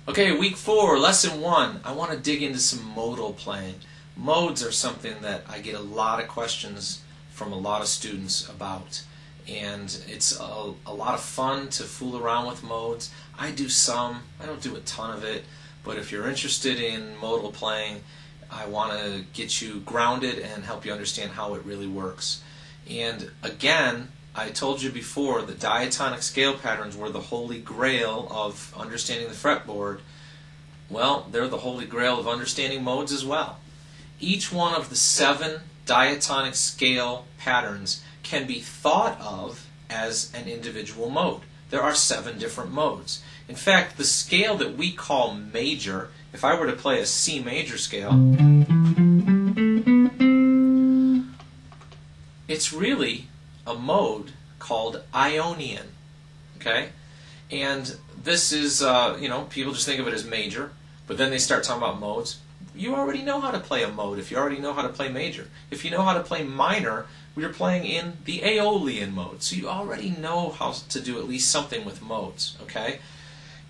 Okay, week 4, lesson 1. I want to dig into some modal playing. Modes are something that I get a lot of questions from a lot of students about. And it's a lot of fun to fool around with modes. I do some, I don't do a ton of it, but if you're interested in modal playing, I want to get you grounded and help you understand how it really works. And again, I told you before that diatonic scale patterns were the holy grail of understanding the fretboard. Well, they're the holy grail of understanding modes as well. Each one of the 7 diatonic scale patterns can be thought of as an individual mode. There are 7 different modes. In fact, the scale that we call major, if I were to play a C major scale, it's really a mode called Ionian. Okay? And this is, people just think of it as major, but then they start talking about modes. You already know how to play a mode if you already know how to play major. If you know how to play minor, we're playing in the Aeolian mode. So you already know how to do at least something with modes. Okay?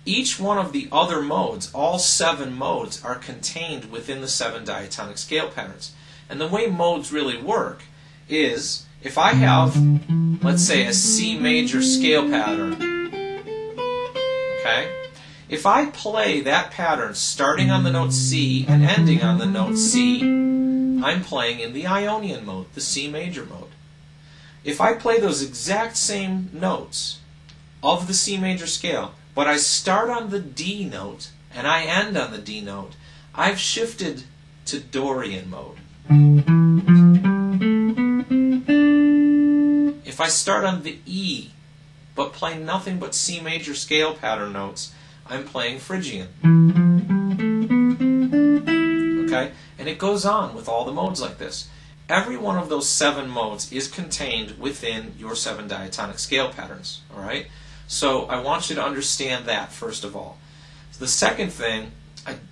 Each one of the other modes, all 7 modes, are contained within the 7 diatonic scale patterns. And the way modes really work is, if I have, let's say, a C major scale pattern, okay? If I play that pattern starting on the note C and ending on the note C, I'm playing in the Ionian mode, the C major mode. If I play those exact same notes of the C major scale, but I start on the D note and I end on the D note, I've shifted to Dorian mode. If I start on the E, but play nothing but C major scale pattern notes, I'm playing Phrygian. Okay? And it goes on with all the modes like this. Every one of those 7 modes is contained within your 7 diatonic scale patterns. Alright? So I want you to understand that, first of all. The second thing,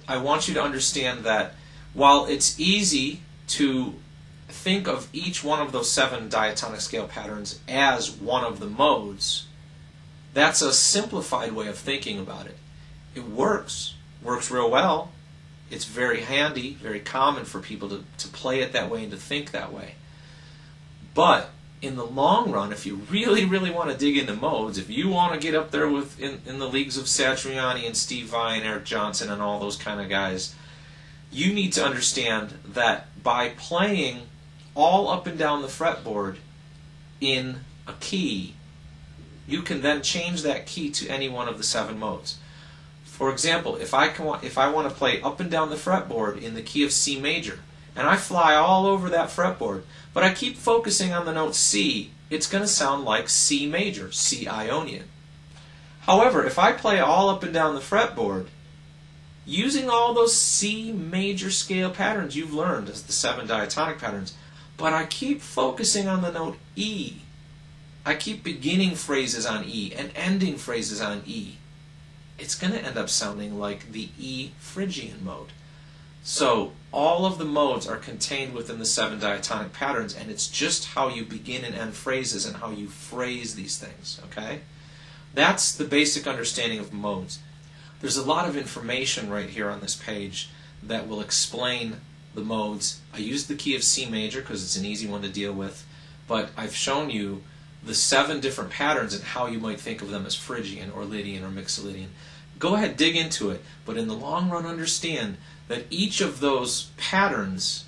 I want you to understand that while it's easy to think of each one of those 7 diatonic scale patterns as one of the modes, that's a simplified way of thinking about it. It works real well. It's very handy, very common for people to play it that way and to think that way. But in the long run, if you really, really want to dig into modes, if you want to get up there with in the leagues of Satriani and Steve Vai and Eric Johnson and all those kind of guys, you need to understand that by playing all up and down the fretboard in a key, you can then change that key to any one of the 7 modes. For example, if I want to play up and down the fretboard in the key of C major, and I fly all over that fretboard, but I keep focusing on the note C, it's going to sound like C major, C Ionian. However, if I play all up and down the fretboard, using all those C major scale patterns you've learned as the 7 diatonic patterns, but I keep focusing on the note E. I keep beginning phrases on E and ending phrases on E. It's going to end up sounding like the E Phrygian mode. So all of the modes are contained within the 7 diatonic patterns, and it's just how you begin and end phrases and how you phrase these things. Okay? That's the basic understanding of modes. There's a lot of information right here on this page that will explain the modes. I used the key of C major because it's an easy one to deal with, but I've shown you the 7 different patterns and how you might think of them as Phrygian or Lydian or Mixolydian. Go ahead, dig into it, but in the long run understand that each of those patterns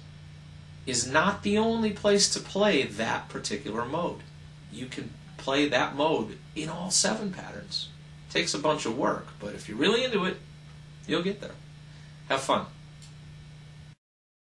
is not the only place to play that particular mode. You can play that mode in all 7 patterns. It takes a bunch of work, but if you're really into it, you'll get there. Have fun.